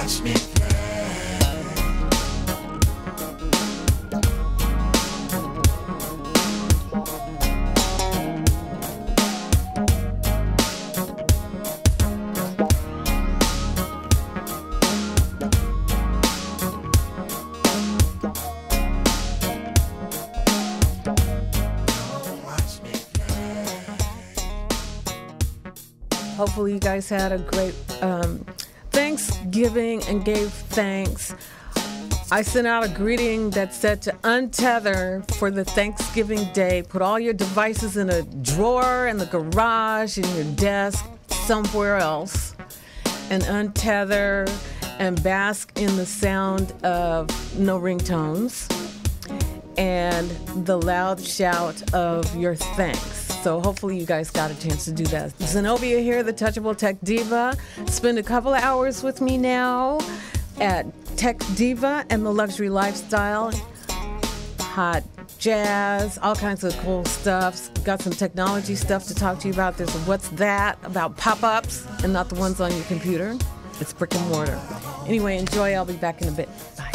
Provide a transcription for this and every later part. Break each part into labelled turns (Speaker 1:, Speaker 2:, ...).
Speaker 1: watch me play.
Speaker 2: Hopefully you guys had a great Thanksgiving and gave thanks. I sent out a greeting that said to untether for the Thanksgiving day. Put all your devices in a drawer in the garage, in your desk, somewhere else, and untether and bask in the sound of no ringtones and the loud shout of your thanks. So hopefully you guys got a chance to do that. Zenobia here, the Touchable Tech Diva. Spend a couple of hours with me now at Tech Diva and the Luxury Lifestyle. Hot jazz, all kinds of cool stuff. Got some technology stuff to talk to you about. There's a What's That about pop-ups and not the ones on your computer. It's brick and mortar. Anyway, enjoy. I'll be back in a bit. Bye.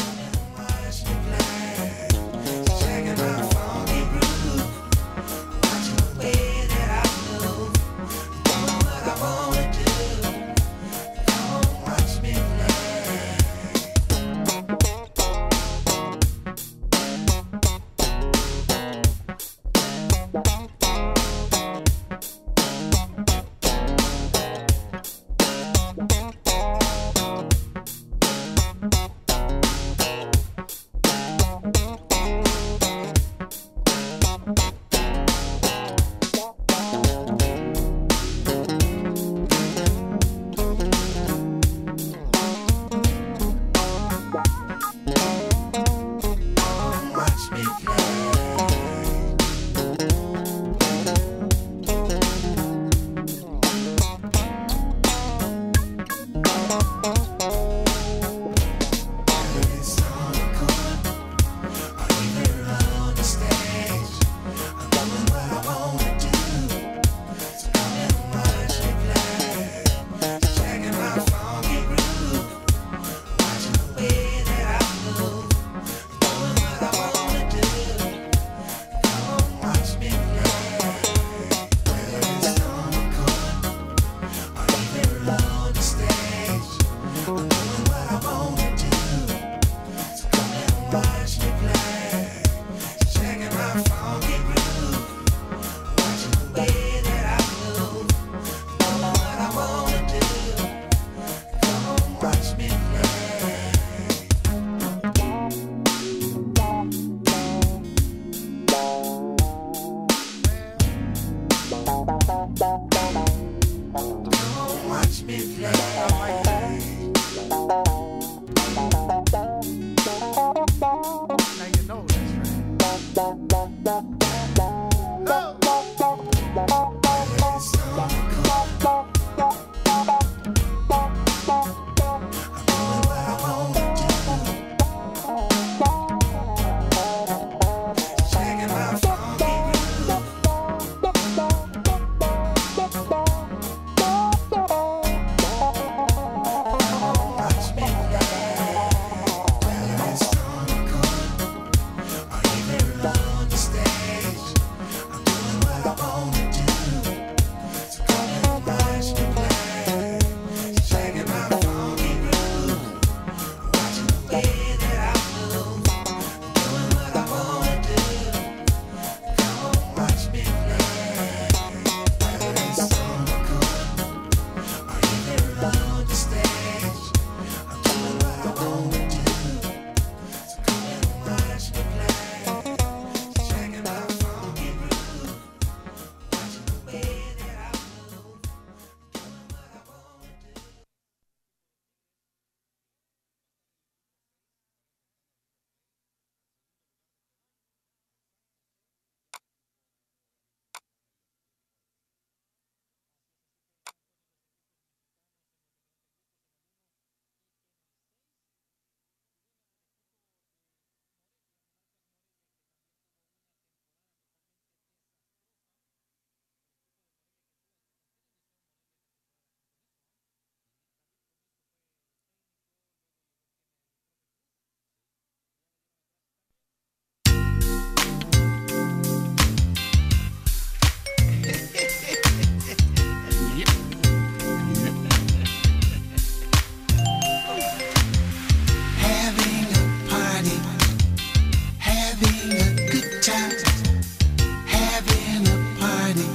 Speaker 1: party,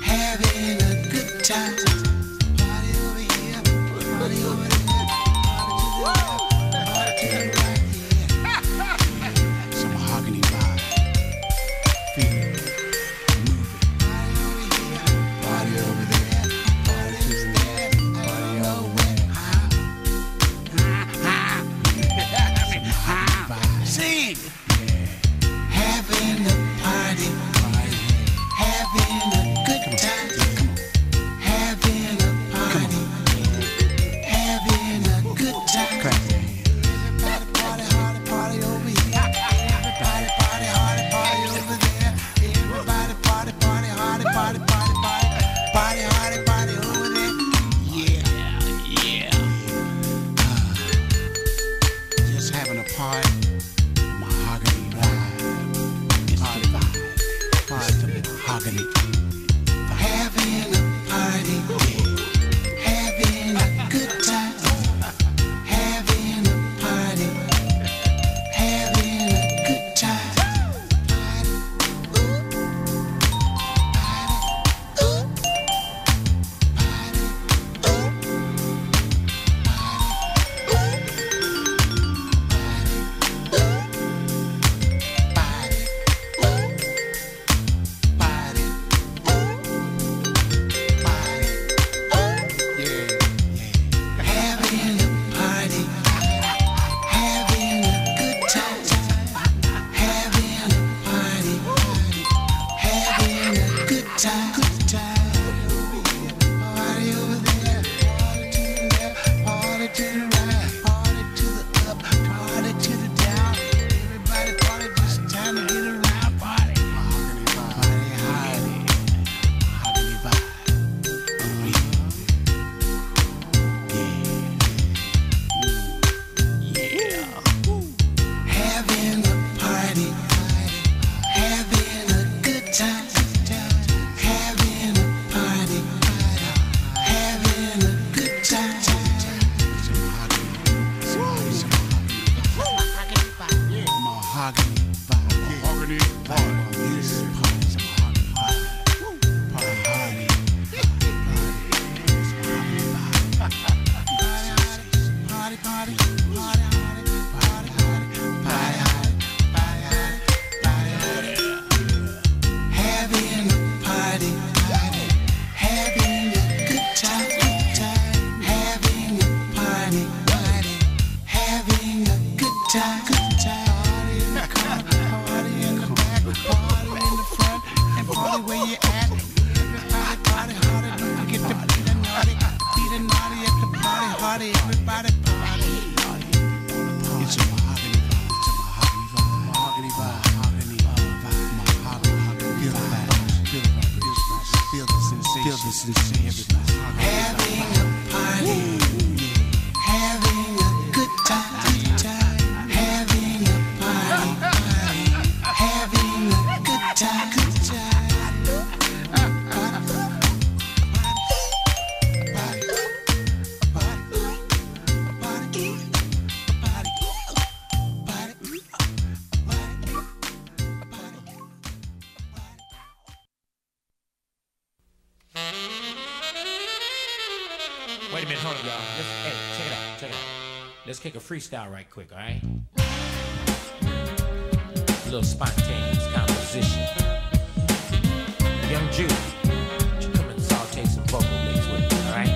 Speaker 1: having a good time. Party over here, party over there, party to the right, yeah. Some mahogany vibe, feel it, move it. Party over here, party over there, party to there, party nowhere. Sing! Having a party, having a good time. Having a party, having a good time. Everybody party hard, party over here. Everybody party hard, party over there. Everybody party hard, party hard, party over there. Yeah. Just having a party. Mahogany vibe. Party vibe. Party to mahogany. Having a party. Having a good time. Having a party. Having a good time. Party. Ooh. Party. Ooh. Party. Ooh.
Speaker 3: Wait a minute, hold up, y'all. Hey, check it out. Let's kick a freestyle right quick, all right? A little spontaneous composition. Young Jude, would you come and saute some vocal mix with me, all right?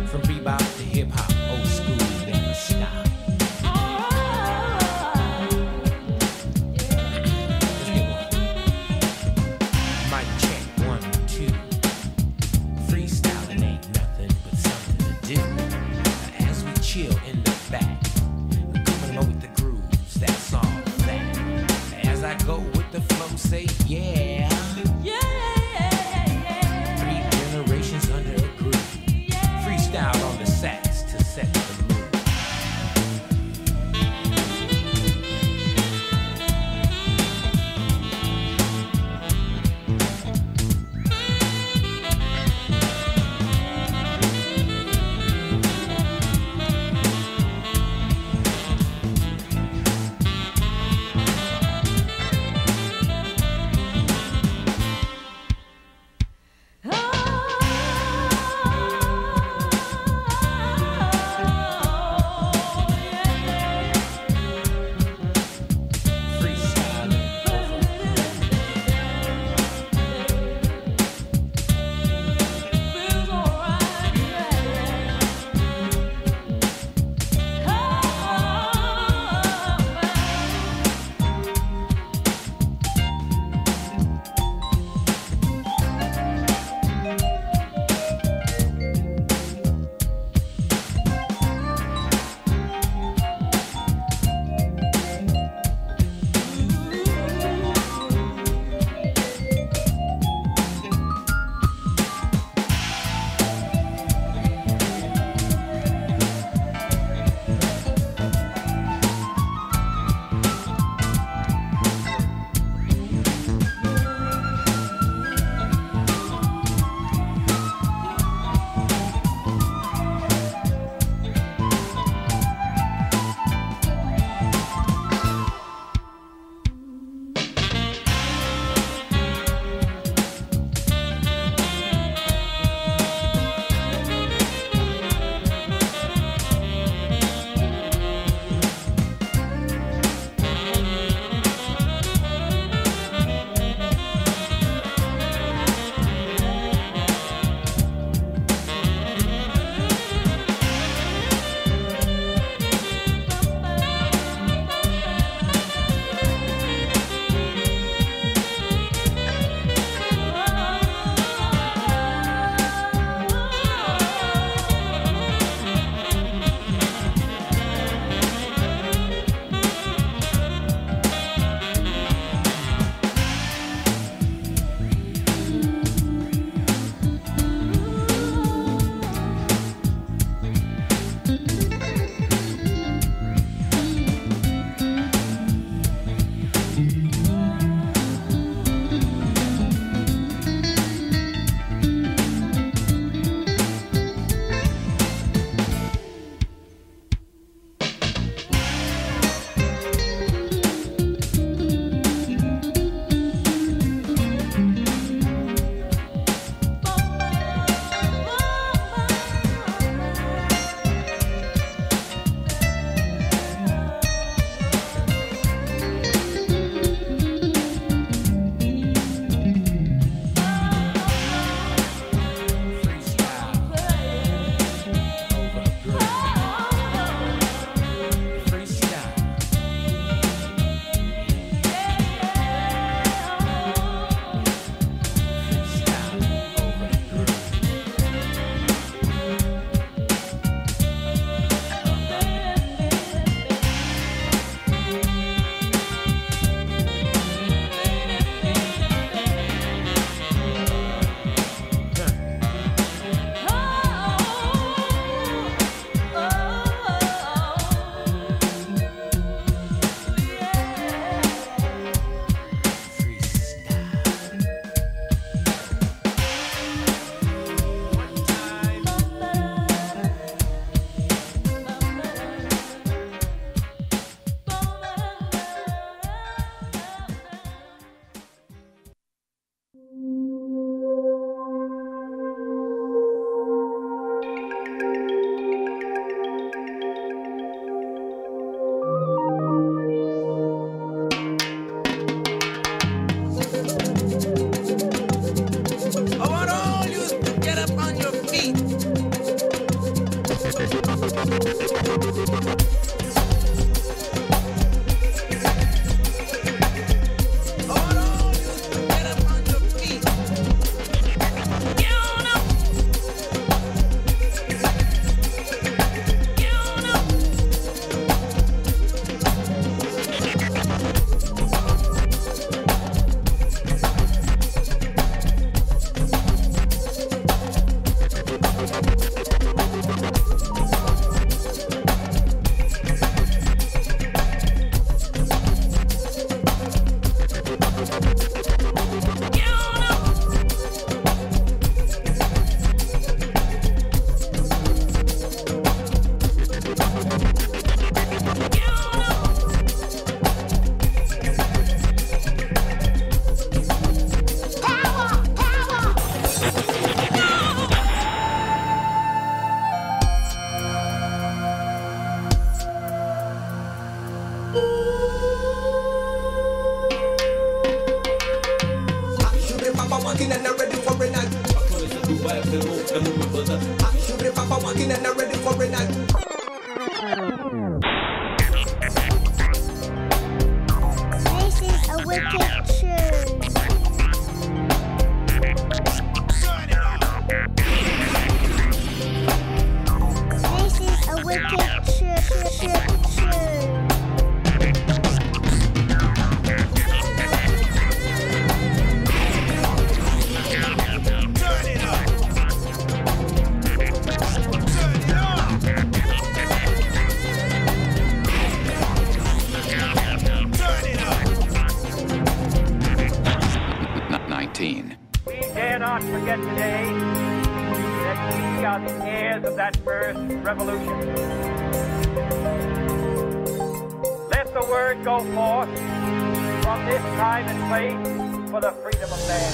Speaker 3: From bebop to hip hop, old school, never stop. Let's get one. Mic check, 1, 2. Freestyling ain't nothing but something to do. As we chill in the back, coming up with the grooves, that's all that. As I go with the flow, say yeah. Yeah. 3 generations under a groove. Freestyle on the sax to set the mood.
Speaker 4: This is a wicked tune. This is a wicked tune.
Speaker 5: We dare not forget today that we are the heirs of that first revolution. Let the word go forth from this time and place for the freedom of man.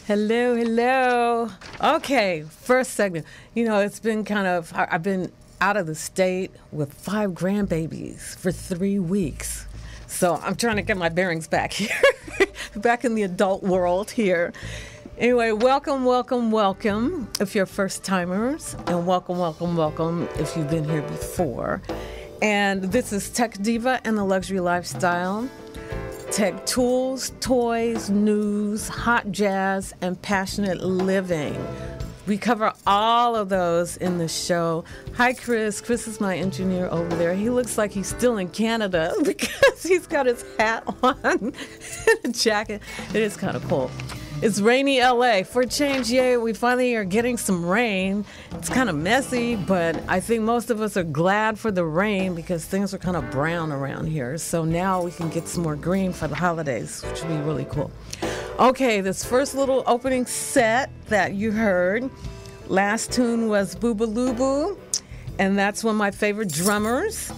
Speaker 2: Hello, hello. Okay, first segment. You know, it's been I've been out of the state with 5 grandbabies for 3 weeks. So I'm trying to get my bearings back here, back in the adult world here. Anyway, welcome, welcome, welcome if you're first timers, and welcome, welcome, welcome if you've been here before. And this is Tech Diva and the Luxury Lifestyle. Tech tools, toys, news, hot jazz, and passionate living. We cover all of those in the show. Hi, Chris. Chris is my engineer over there. He looks like he's still in Canada because he's got his hat on and a jacket. It is kind of cool. It's rainy LA. For a change, yay, we finally are getting some rain. It's kind of messy, but I think most of us are glad for the rain because things are kind of brown around here. So now we can get some more green for the holidays, which would be really cool. Okay, this first little opening set that you heard, last tune was Boobaloo, and that's one of my favorite drummers,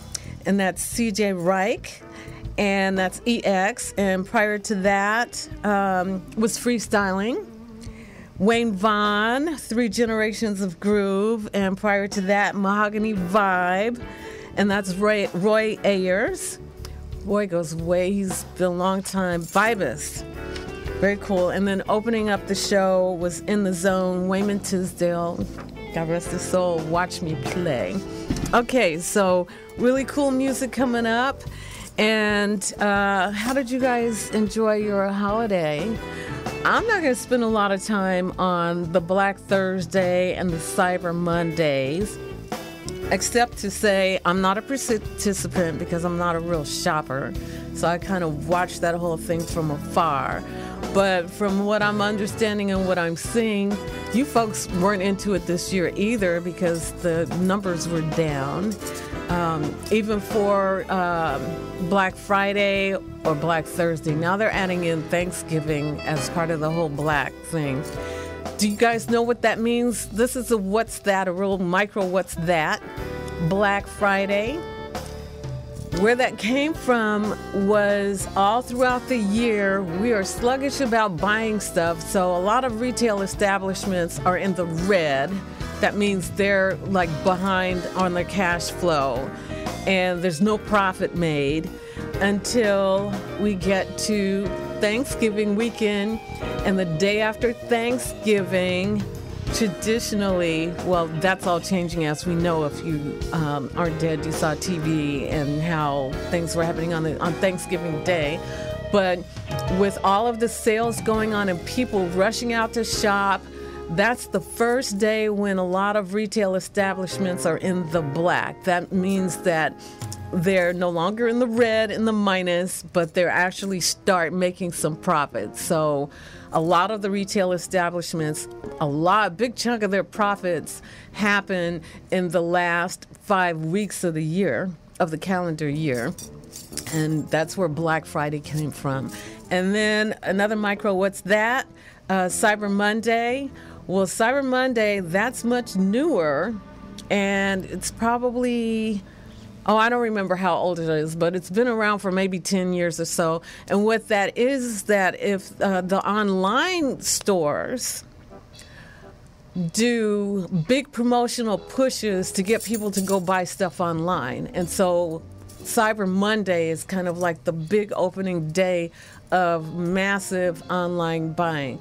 Speaker 2: and that's CJ Reich. And that's EX. And prior to that was Freestyling. Wayne Vaughn, 3 Generations of Groove. And prior to that, Mahogany Vibe. And that's Roy Ayers. Roy goes way, he's been a long time vibist. Very cool. And then opening up the show was In the Zone, Wayman Tisdale. God rest his soul, Watch Me Play. Okay, so really cool music coming up. And how did you guys enjoy your holiday? I'm not going to spend a lot of time on the Black Thursday and the Cyber Mondays, except to say I'm not a participant because I'm not a real shopper. So I kind of watched that whole thing from afar. But from what I'm understanding and what I'm seeing, you folks weren't into it this year either because the numbers were down. Even for Black Friday or Black Thursday. Now they're adding in Thanksgiving as part of the whole black thing. Do you guys know what that means? This is a what's that, a real micro what's that. Black Friday. Where that came from was all throughout the year, we are sluggish about buying stuff. So a lot of retail establishments are in the red. That means they're like behind on their cash flow and there's no profit made until we get to Thanksgiving weekend. And the day after Thanksgiving, traditionally, well, that's all changing, as we know. If you aren't dead, you saw TV and how things were happening on Thanksgiving Day. But with all of the sales going on and people rushing out to shop, that's the first day when a lot of retail establishments are in the black. That means that they're no longer in the red, in the minus, but they're actually start making some profits. So a lot of the retail establishments, big chunk of their profits happen in the last 5 weeks of the year, of the calendar year. And that's where Black Friday came from. And then another micro, what's that? Cyber Monday. Well, Cyber Monday, that's much newer. And it's probably, I don't remember how old it is, but it's been around for maybe 10 years or so. And what that is that if the online stores do big promotional pushes to get people to go buy stuff online. And so Cyber Monday is kind of like the big opening day of massive online buying.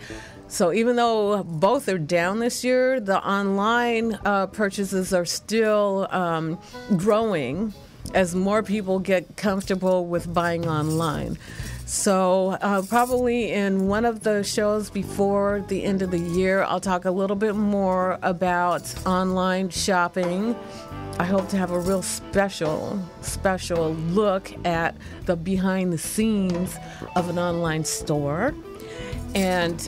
Speaker 2: So even though both are down this year, the online purchases are still growing as more people get comfortable with buying online. So probably in one of the shows before the end of the year, I'll talk a little bit more about online shopping. I hope to have a real special look at the behind the scenes of an online store. And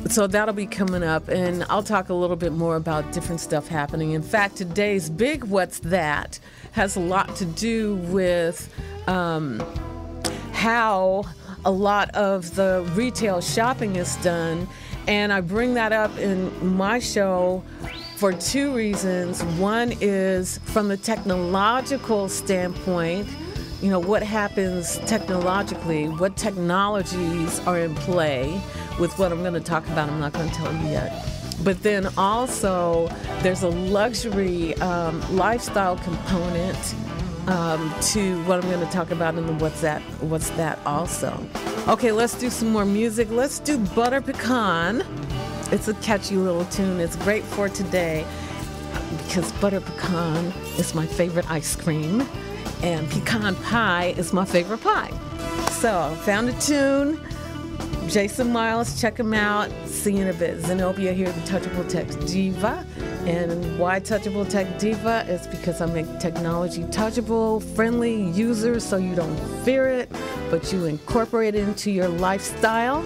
Speaker 2: so that'll be coming up, and I'll talk a little bit more about different stuff happening. In fact, today's big What's That has a lot to do with how a lot of the retail shopping is done. And I bring that up in my show for two reasons. One is from the technological standpoint, what happens technologically, what technologies are in play with what I'm going to talk about. I'm not going to tell you yet. But then also there's a luxury lifestyle component to what I'm going to talk about in the What's That also. Okay, let's do some more music. Let's do Butter Pecan. It's a catchy little tune. It's great for today because butter pecan is my favorite ice cream. And pecan pie is my favorite pie. So, found a tune. Jason Miles, check him out. See you in a bit. Zenobia here, the Touchable Tech Diva. And why Touchable Tech Diva? It's because I make technology touchable, friendly, user, so you don't fear it, but you incorporate it into your lifestyle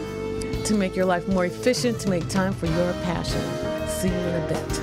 Speaker 2: to make your life more efficient, to make time for your passion. See you in a bit.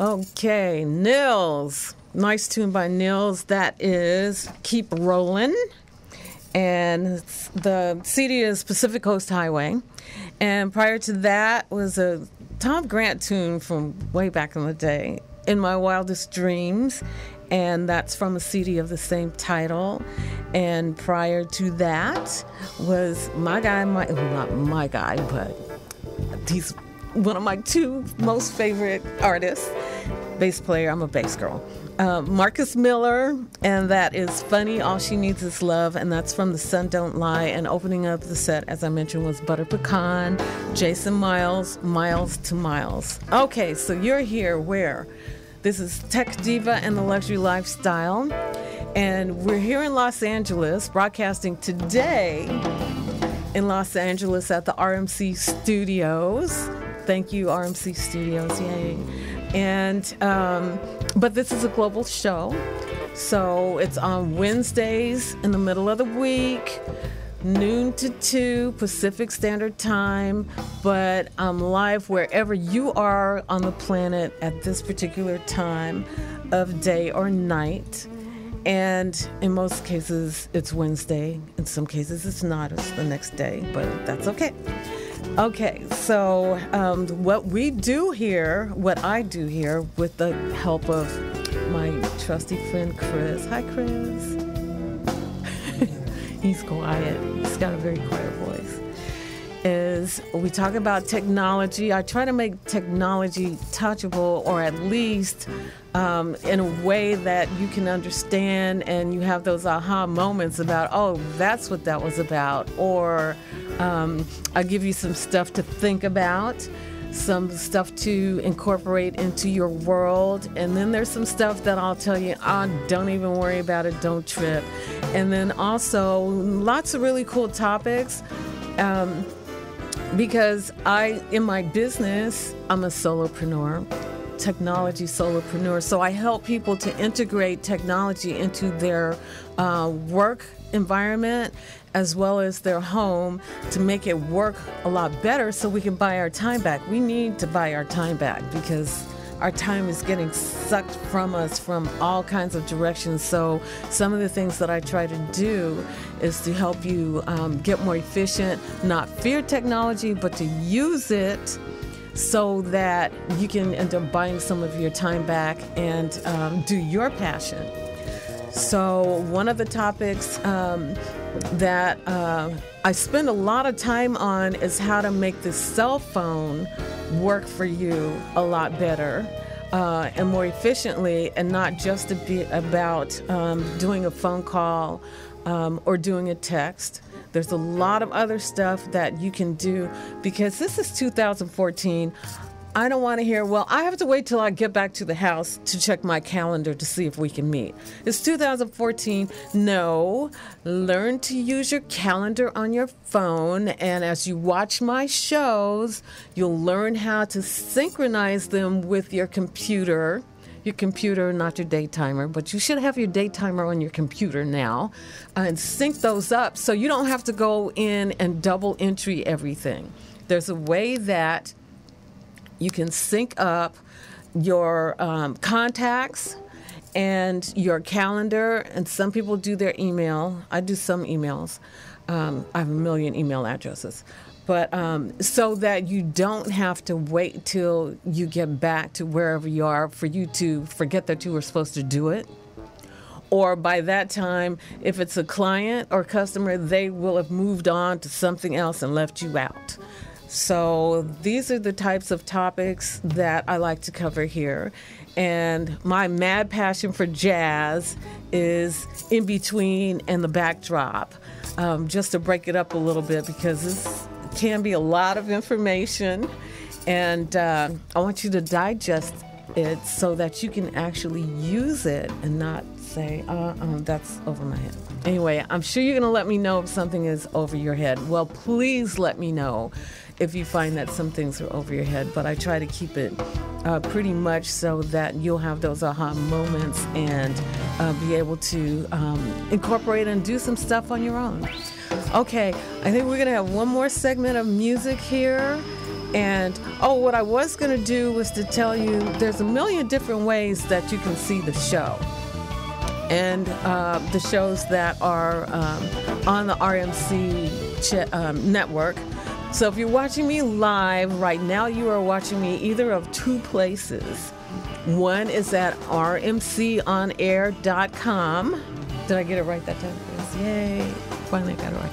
Speaker 2: Okay, Nils. Nice tune by Nils. That is Keep Rollin'. And the CD is Pacific Coast Highway. And prior to that was a Tom Grant tune from way back in the day, In My Wildest Dreams. And that's from a CD of the same title. And prior to that was my guy, not my guy, but he's one of my two most favorite artists, bass player. I'm a bass girl. Marcus Miller, and that is Funny, All She Needs Is Love, and that's from The Sun Don't Lie. And opening up the set, as I mentioned, was Butter Pecan, Jason Miles, Miles to Miles. Okay, so you're here where? This is Tech Diva and the Luxury Lifestyle, and we're here in Los Angeles, broadcasting today in Los Angeles at the RMC Studios. Thank you, RMC Studios, yay. And but this is a global show, so it's on Wednesdays in the middle of the week, noon to 2 Pacific Standard Time, but I'm live wherever you are on the planet at this particular time of day or night. And in most cases, it's Wednesday. In some cases, it's not. It's the next day, but that's okay. Okay, so what I do here with the help of my trusty friend Chris. Hi, Chris. He's quiet. He's got a very quiet voice. Is we talk about technology. I try to make technology touchable, or at least in a way that you can understand and you have those aha moments about, oh, that's what that was about. Or I'll give you some stuff to think about, some stuff to incorporate into your world. And then there's some stuff that I'll tell you, don't even worry about it, don't trip. And then also lots of really cool topics. Because in my business, I'm a solopreneur, technology solopreneur. So I help people to integrate technology into their work environment as well as their home to make it work a lot better so we can buy our time back. We need to buy our time back because our time is getting sucked from us from all kinds of directions. So some of the things that I try to do is to help you get more efficient, not fear technology, but to use it so that you can end up buying some of your time back and do your passion. So one of the topics that I spend a lot of time on is how to make the cell phone work for you a lot better and more efficiently, and not just to be about doing a phone call or doing a text. There's a lot of other stuff that you can do because this is 2014. I don't want to hear, well, I have to wait till I get back to the house to check my calendar to see if we can meet. It's 2014. No, learn to use your calendar on your phone. And as you watch my shows, you'll learn how to synchronize them with your computer. Your computer, not your day timer, but you should have your day timer on your computer now and sync those up so you don't have to go in and double entry everything. There's a way that you can sync up your contacts and your calendar, and some people do their email. I do some emails. I have a million email addresses. But so that you don't have to wait till you get back to wherever you are for you to forget that you were supposed to do it. Or by that time, if it's a client or customer, they will have moved on to something else and left you out. So these are the types of topics that I like to cover here. And my mad passion for jazz is in between and the backdrop, just to break it up a little bit because this can be a lot of information. And I want you to digest it so that you can actually use it and not say, that's over my head. Anyway, I'm sure you're going to let me know if something is over your head. Well, please let me know if you find that some things are over your head, but I try to keep it pretty much so that you'll have those aha moments and be able to incorporate and do some stuff on your own. Okay, I think we're going to have one more segment of music here, And what I was going to do was to tell you there's a million different ways that you can see the show. And the shows that are on the RMC network. So if you're watching me live right now, you are watching me either of two places. One is at rmconair.com. Did I get it right that time, Chris? Yay. Finally got it right.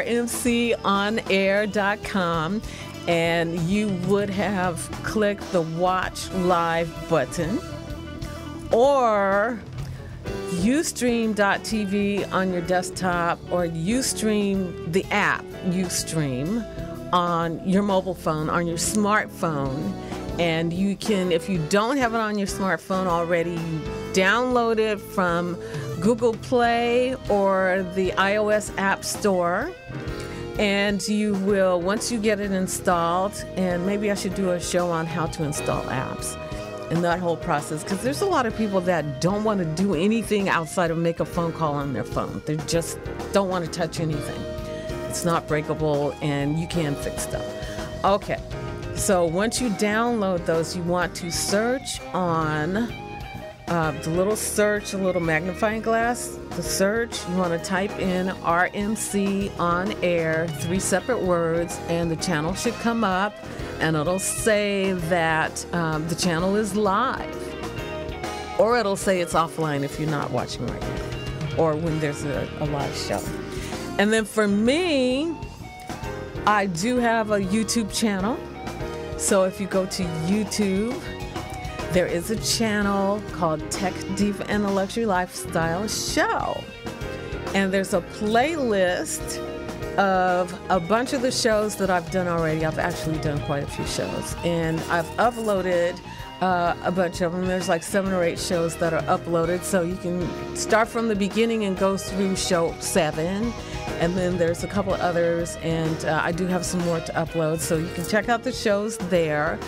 Speaker 2: rmconair.com. And you would have clicked the Watch Live button. Or Ustream.tv on your desktop, or Ustream, the app Ustream, on your mobile phone, on your smartphone. And you can, if you don't have it on your smartphone already, you download it from Google Play or the iOS App Store. And you will, once you get it installed, and maybe I should do a show on how to install apps and that whole process, because there's a lot of people that don't want to do anything outside of make a phone call on their phone. They just don't want to touch anything. It's not breakable, and you can fix stuff. Okay, so once you download those, you want to search on the little magnifying glass, the search. You want to type in RMC on air, 3 separate words, and the channel should come up, and it'll say that the channel is live, or it'll say it's offline if you're not watching right now, or when there's a live show. And then for me, I do have a YouTube channel. So if you go to YouTube, there is a channel called Tech Diva and the Luxury Lifestyle Show. And there's a playlist of a bunch of the shows that I've done already. I've actually done quite a few shows. And I've uploaded a bunch of them. There's like 7 or 8 shows that are uploaded. So you can start from the beginning and go through show 7. And then there's a couple of others. And I do have some more to upload. So you can check out the shows there.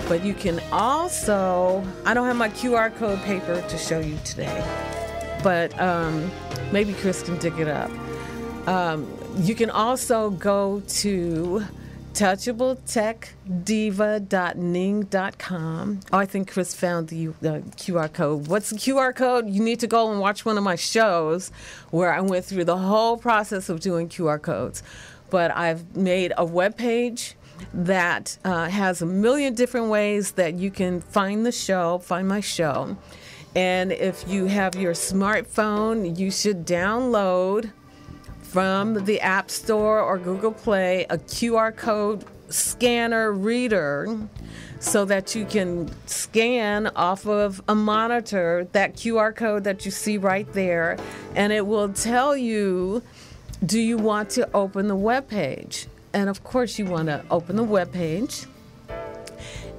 Speaker 2: But you can also, I don't have my QR code paper to show you today, but maybe Chris can dig it up. You can also go to touchabletechdiva.ning.com. Oh, I think Chris found the QR code. What's the QR code? You need to go and watch one of my shows where I went through the whole process of doing QR codes. But I've made a webpage that has a million different ways that you can find my show. And if you have your smartphone, you should download from the App Store or Google Play a QR code scanner reader so that you can scan off of a monitor that QR code that you see right there, and it will tell you, do you want to open the web page? And of course you want to open the web page,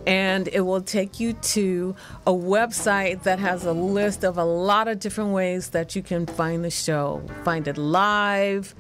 Speaker 2: and it will take you to a website that has a list of a lot of different ways that you can find the show. Find it live.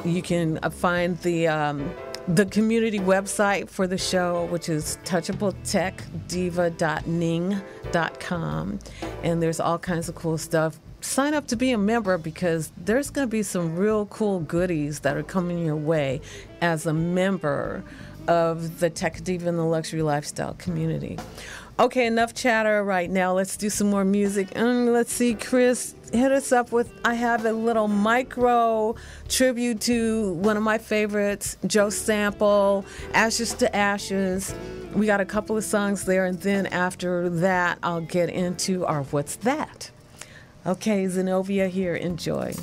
Speaker 2: You can find the community website for the show, which is touchabletechdiva.ning.com. And there's all kinds of cool stuff. Sign up to be a member, because there's going to be some real cool goodies that are coming your way as a member of the Tech Diva and the Luxury Lifestyle community. Okay, enough chatter right now. Let's do some more music. Let's see, Chris, hit us up with, I have a little micro tribute to one of my favorites, Joe Sample, Ashes to Ashes. We got a couple of songs there, and then after that, I'll get into our What's That? Okay, Zenobia here. Enjoy.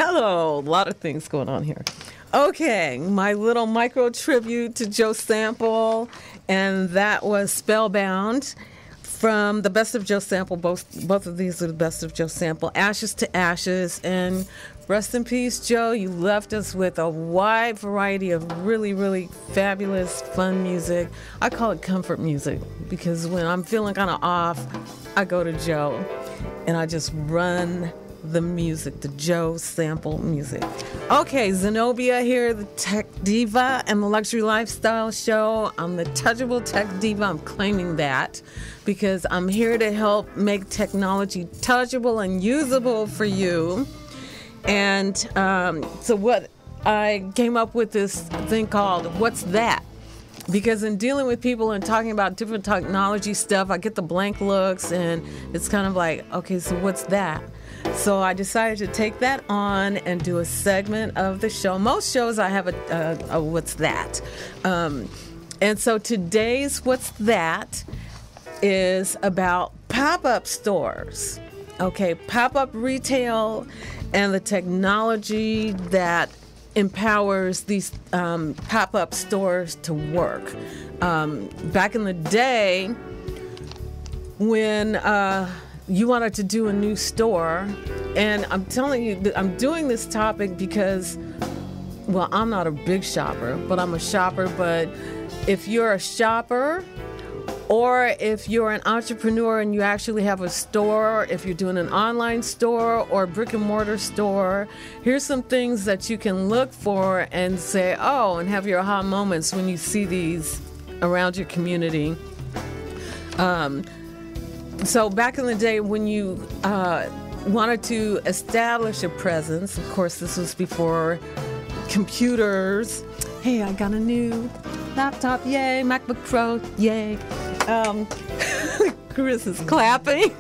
Speaker 2: Hello, a lot of things going on here. Okay, my little micro tribute to Joe Sample, and that was Spellbound from the Best of Joe Sample. Both of these are the Best of Joe Sample, Ashes to Ashes, and rest in peace, Joe. You left us with a wide variety of really, really fabulous, fun music. I call it comfort music because when I'm feeling kind of off, I go to Joe and I just run the music, the Joe Sample music. Okay, Zenobia here, the Tech Diva and the Luxury Lifestyle Show. I'm the touchable Tech Diva. I'm claiming that because I'm here to help make technology touchable and usable for you. And so what I came up with this thing called What's That? Because in dealing with people and talking about different technology stuff, I get the blank looks and it's kind of like, okay, so what's that? So I decided to take that on and do a segment of the show. Most shows I have a What's That? And so today's What's That is about pop-up stores. Okay, pop-up retail and the technology that empowers these pop-up stores to work. Back in the day, when you wanted to do a new store, and I'm telling you, I'm doing this topic because, well, I'm not a big shopper, but I'm a shopper. But if you're a shopper, or if you're an entrepreneur and you actually have a store, if you're doing an online store or brick and mortar store, here's some things that you can look for and say, oh, and have your aha moments when you see these around your community. So back in the day when you wanted to establish a presence, of course, this was before computers. Hey, I got a new laptop, yay, MacBook Pro, yay. Chris is clapping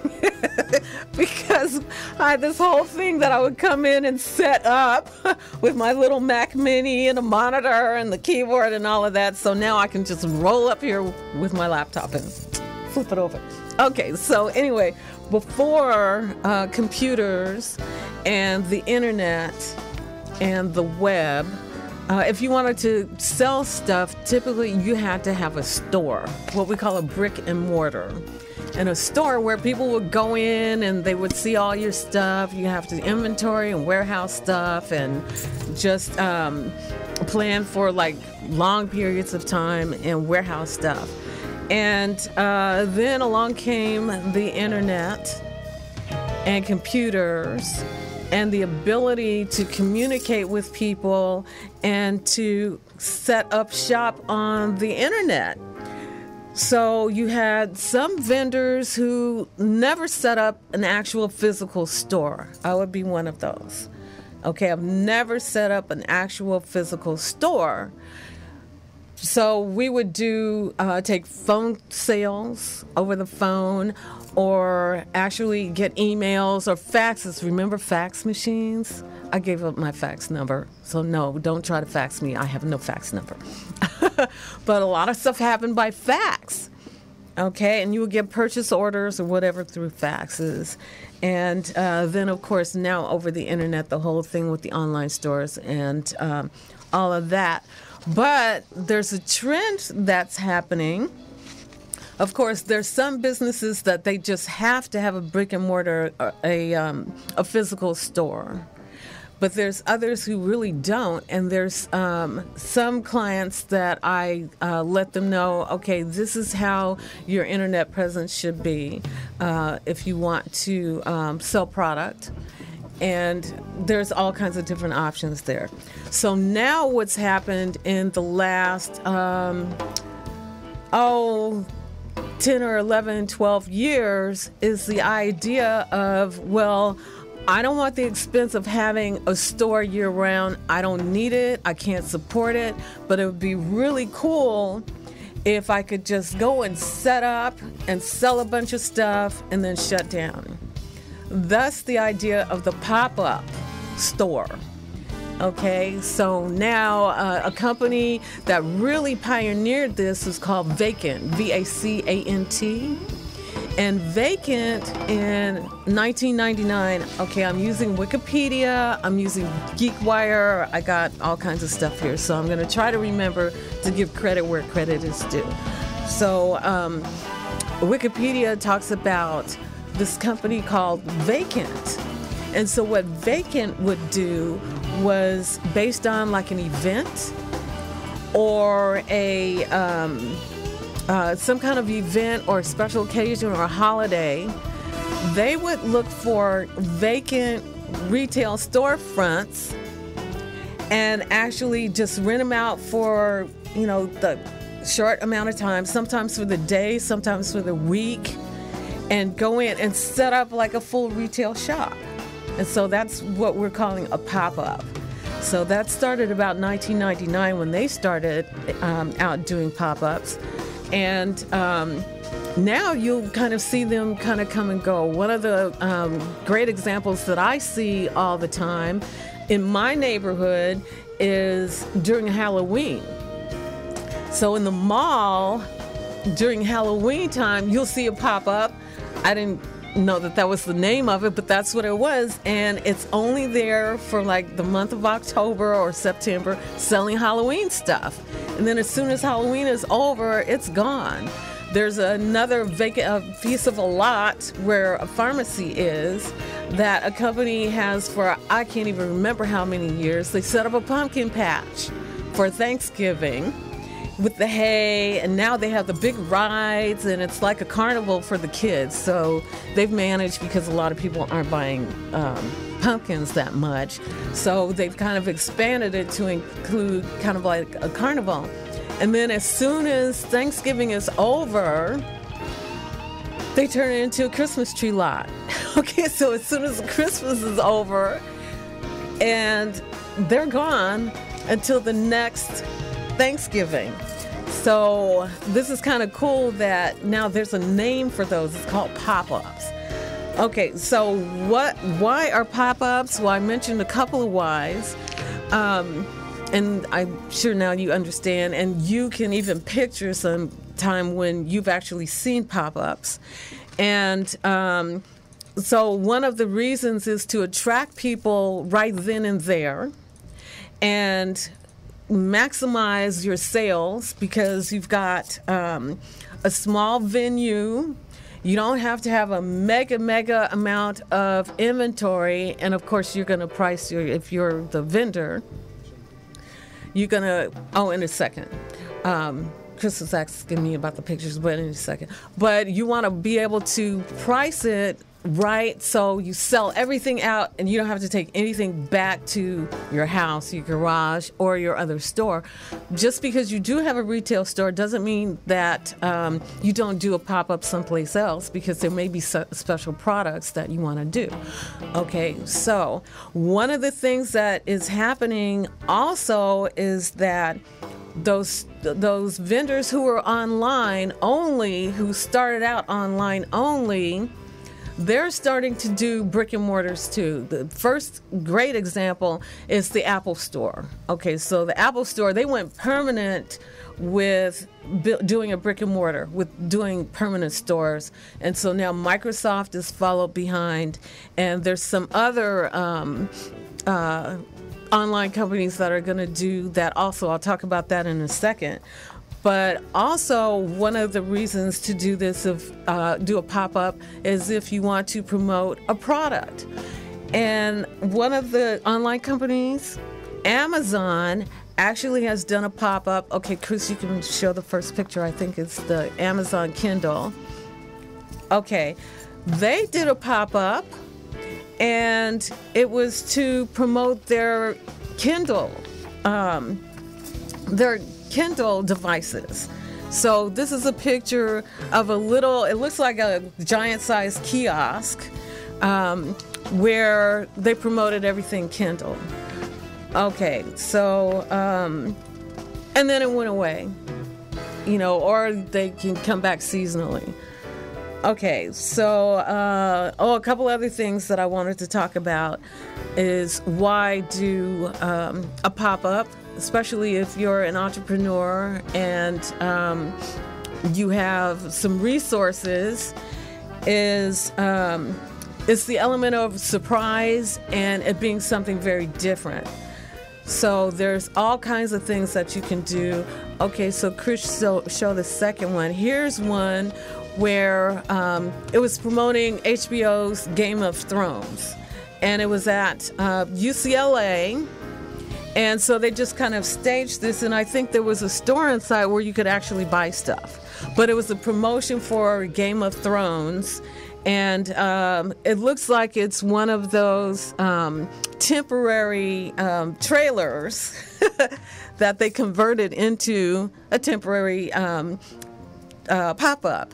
Speaker 2: because I had this whole thing that I would come in and set up with my little Mac Mini and a monitor and the keyboard and all of that. So now I can just roll up here with my laptop and flip it over. Okay, so anyway, before computers and the internet and the web, if you wanted to sell stuff, typically you had to have a store, what we call a brick and mortar. And a store where people would go in and they would see all your stuff. You have to inventory and warehouse stuff and just plan for like long periods of time and warehouse stuff. And then along came the internet and computers and the ability to communicate with people and to set up shop on the internet. So you had some vendors who never set up an actual physical store. I would be one of those. Okay, I've never set up an actual physical store. So we would do take phone sales over the phone, or actually get emails or faxes. Remember fax machines? I gave up my fax number. So no, don't try to fax me. I have no fax number. But a lot of stuff happened by fax. Okay, and you would get purchase orders or whatever through faxes. And then, of course, now over the internet, the whole thing with the online stores and all of that. But there's a trend that's happening. Of course, there's some businesses that they just have to have a brick and mortar, a physical store. But there's others who really don't. And there's some clients that I let them know, okay, this is how your internet presence should be if you want to sell product. And there's all kinds of different options there. So now what's happened in the last, 10 or 11, 12 years is the idea of, well, I don't want the expense of having a store year-round. I don't need it. I can't support it. But it would be really cool if I could just go and set up and sell a bunch of stuff and then shut down. Thus the idea of the pop-up store. Okay, so now a company that really pioneered this is called Vacant, V-A-C-A-N-T. And vacant in 1999, okay, I'm using Wikipedia, I'm using GeekWire, I got all kinds of stuff here, so I'm going to try to remember to give credit where credit is due. So Wikipedia talks about this company called Vacant. And so what Vacant would do was based on like an event or a some kind of event or special occasion or a holiday, they would look for vacant retail storefronts and actually just rent them out for, you know, the short amount of time, sometimes for the day, sometimes for the week, and go in and set up like a full retail shop. And so that's what we're calling a pop-up. So that started about 1999 when they started out doing pop-ups. And now you'll kind of see them kind of come and go. One of the great examples that I see all the time in my neighborhood is during Halloween. So in the mall, during Halloween time, you'll see a pop-up. I didn't know that was the name of it, but that's what it was. And it's only there for like the month of October or September, selling Halloween stuff. And then as soon as Halloween is over, it's gone. There's another vacant piece of a lot where a pharmacy is that a company has for, I can't even remember how many years. They set up a pumpkin patch for Thanksgiving with the hay, and now they have the big rides, and it's like a carnival for the kids. So they've managed, because a lot of people aren't buying pumpkins that much, so they've kind of expanded it to include kind of like a carnival. And then as soon as Thanksgiving is over, they turn it into a Christmas tree lot. Okay, so as soon as Christmas is over, and they're gone until the next Thanksgiving. So this is kind of cool that now there's a name for those. It's called pop-ups. Okay, so why are pop-ups? Well, I mentioned a couple of whys. And I'm sure now you understand, and you can even picture some time when you've actually seen pop-ups. And so one of the reasons is to attract people right then and there and maximize your sales, because you've got a small venue. You don't have to have a mega amount of inventory. And of course, you're going to price if you're the vendor, you're going to, in a second. Chris was asking me about the pictures, but in a second. But you want to be able to price it right, so you sell everything out and you don't have to take anything back to your house, your garage, or your other store. Just because you do have a retail store doesn't mean that you don't do a pop-up someplace else, because there may be special products that you want to do. Okay, so one of the things that is happening also is that those vendors who are online only, who started out online only, they're starting to do brick and mortars too. The first great example is the Apple Store. Okay, so the Apple Store, they went permanent with doing a brick and mortar, with doing permanent stores. And so now Microsoft is followed behind, and there's some other online companies that are going to do that also. I'll talk about that in a second. But also, one of the reasons to do this, do a pop-up, is if you want to promote a product. And one of the online companies, Amazon, actually has done a pop-up. Okay, Chris, you can show the first picture. I think it's the Amazon Kindle. Okay, they did a pop-up, and it was to promote their Kindle, Kindle devices. So this is a picture of it looks like a giant-sized kiosk where they promoted everything Kindle. Okay, so, and then it went away, or they can come back seasonally. Okay, so, a couple other things that I wanted to talk about is why do a pop-up, especially if you're an entrepreneur and you have some resources is it's the element of surprise and it being something very different. So there's all kinds of things that you can do. Okay, so Chris show the second one. Here's one where it was promoting HBO's Game of Thrones. And it was at UCLA. And so they just kind of staged this. And I think there was a store inside where you could actually buy stuff. But it was a promotion for Game of Thrones. And it looks like it's one of those temporary trailers that they converted into a temporary pop-up.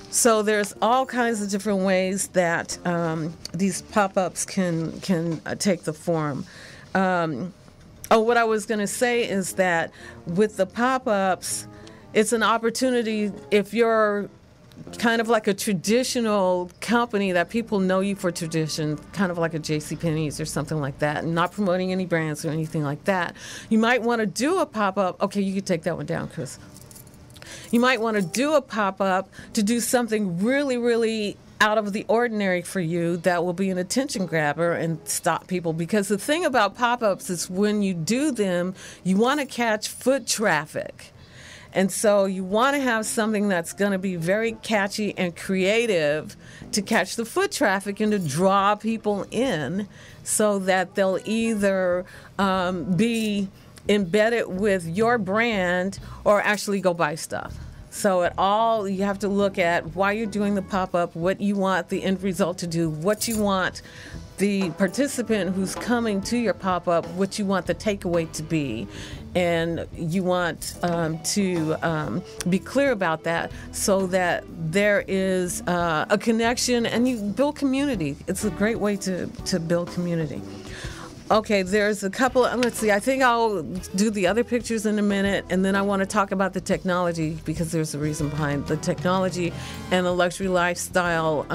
Speaker 2: So there's all kinds of different ways that these pop-ups can take the form. What I was going to say is that with the pop-ups, it's an opportunity if you're kind of like a traditional company that people know you for tradition, kind of like a JCPenney's or something like that, and not promoting any brands or anything like that. You might want to do a pop-up. Okay, you could take that one down, Chris. You might want to do a pop-up to do something really, really out of the ordinary for you that will be an attention grabber and stop people. Because the thing about pop-ups is when you do them, you want to catch foot traffic. And so you want to have something that's going to be very catchy and creative to catch the foot traffic and to draw people in so that they'll either be embedded with your brand or actually go buy stuff. So you have to look at why you're doing the pop-up, what you want the end result to do, what you want the participant who's coming to your pop-up, what you want the takeaway to be. And you want to be clear about that so that there is a connection and you build community. It's a great way to build community. Okay, there's a couple, let's see, I think I'll do the other pictures in a minute, and then I want to talk about the technology because there's a reason behind the technology and the luxury lifestyle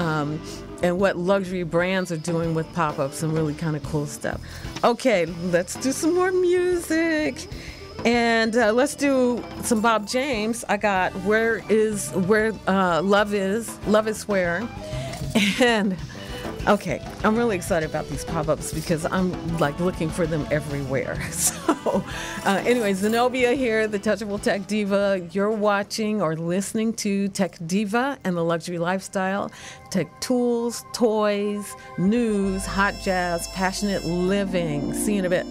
Speaker 2: and what luxury brands are doing with pop-ups and really kind of cool stuff. Okay, let's do some more music. And let's do some Bob James. I got Where Love Is Where. And okay, I'm really excited about these pop-ups because I'm like looking for them everywhere. So anyway, Zenobia here, the Touchable Tech Diva. You're watching or listening to Tech Diva and the Luxury Lifestyle. Tech tools, toys, news, hot jazz, passionate living. See you in a bit.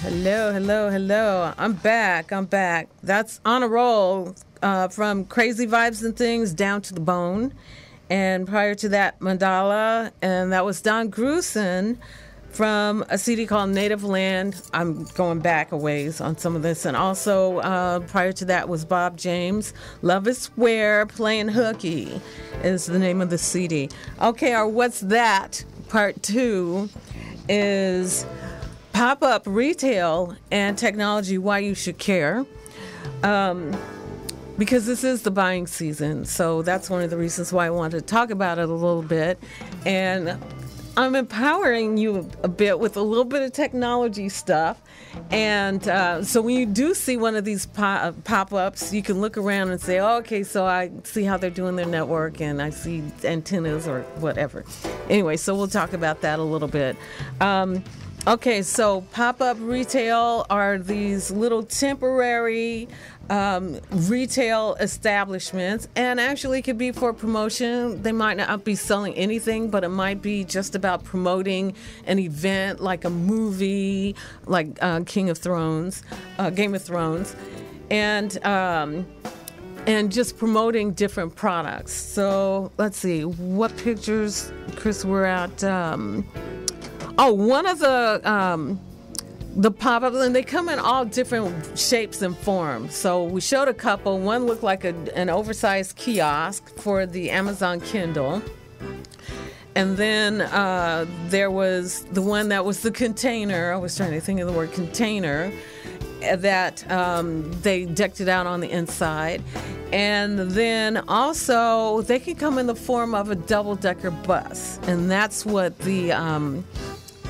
Speaker 2: Hello, hello, hello. I'm back. That's On a Roll, from Crazy Vibes and Things down to the bone. And prior to that, Mandala. And that was Don Grusin from a CD called Native Land. I'm going back a ways on some of this. And also, prior to that was Bob James. Love is Where, Playing Hooky is the name of the CD. Okay, our What's That? Part 2 is pop-up retail and technology, why you should care. Because this is the buying season, so that's one of the reasons why I wanted to talk about it a little bit. And I'm empowering you a bit with a little bit of technology stuff. And so when you do see one of these pop-ups, you can look around and say, oh, okay, so I see how they're doing their network, and I see antennas or whatever. Anyway, so we'll talk about that a little bit. Okay, so pop-up retail are these little temporary retail establishments, and actually could be for promotion. They might not be selling anything, but it might be just about promoting an event like a movie, like Game of Thrones, and just promoting different products. So let's see, what pictures, Chris, we're at. One of the pop-ups, and they come in all different shapes and forms. So we showed a couple. One looked like an oversized kiosk for the Amazon Kindle. And then there was the one that was the container. I was trying to think of the word container, that they decked it out on the inside. And then also they can come in the form of a double-decker bus. And that's what the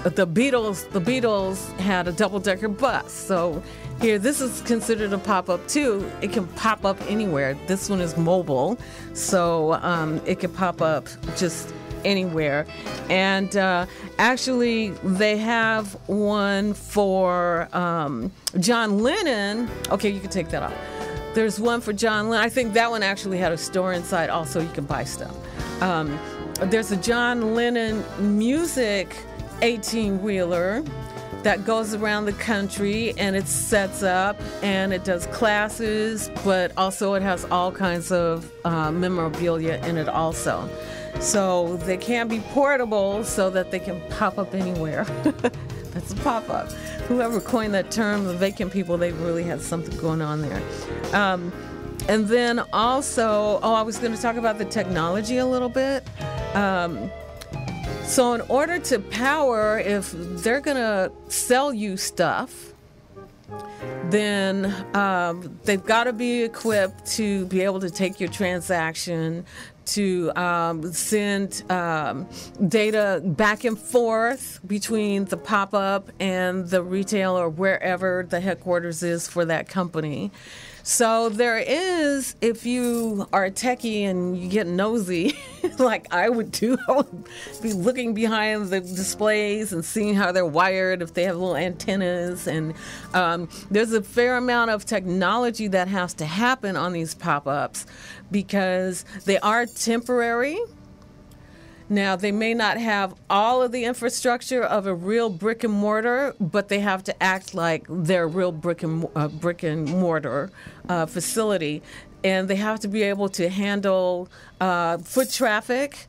Speaker 2: Beatles had a double-decker bus. So here, this is considered a pop-up too. It can pop up anywhere. This one is mobile, so it can pop up just anywhere. And actually, they have one for John Lennon. Okay, you can take that off. There's one for John Lennon. I think that one actually had a store inside also. You can buy stuff. There's a John Lennon music 18-wheeler that goes around the country, and it sets up and it does classes, but also it has all kinds of memorabilia in it also. So they can be portable so that they can pop up anywhere. That's a pop-up. Whoever coined that term, the vacant people, they really had something going on there. And then also, I was going to talk about the technology a little bit. So in order to power, if they're going to sell you stuff, then they've got to be equipped to be able to take your transaction, to send data back and forth between the pop-up and the retail or wherever the headquarters is for that company. So there is, if you are a techie and you get nosy, like I would do, I would be looking behind the displays and seeing how they're wired, if they have little antennas. And there's a fair amount of technology that has to happen on these pop-ups because they are temporary. Now, they may not have all of the infrastructure of a real brick and mortar, but they have to act like they're a real brick and mortar facility. And they have to be able to handle foot traffic.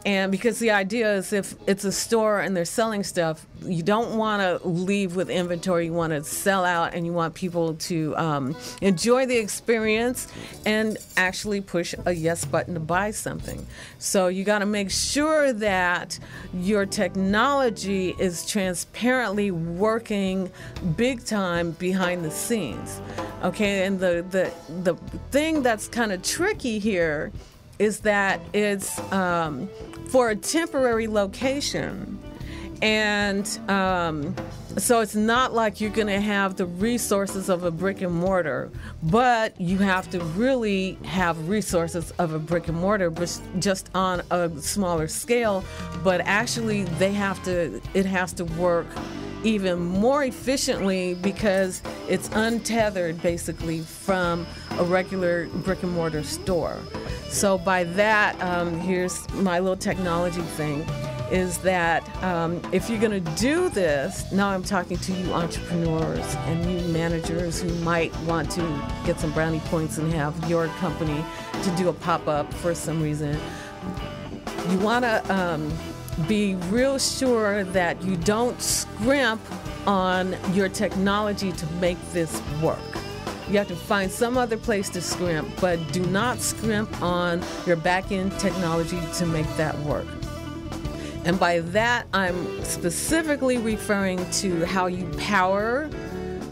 Speaker 2: And because the idea is if it's a store and they're selling stuff, you don't want to leave with inventory. You want to sell out, and you want people to enjoy the experience and actually push a yes button to buy something. So you got to make sure that your technology is transparently working big time behind the scenes. Okay, and the thing that's kind of tricky here is that it's for a temporary location. And so it's not like you're going to have the resources of a brick and mortar, but you have to really have resources of a brick and mortar, but just on a smaller scale. But actually, it has to work even more efficiently because it's untethered basically from a regular brick and mortar store. So by that, here's my little technology thing. is that if you're going to do this, now I'm talking to you entrepreneurs and you managers who might want to get some brownie points and have your company to do a pop-up for some reason. You want to be real sure that you don't scrimp on your technology to make this work. You have to find some other place to scrimp, but do not scrimp on your back-end technology to make that work. And by that, I'm specifically referring to how you power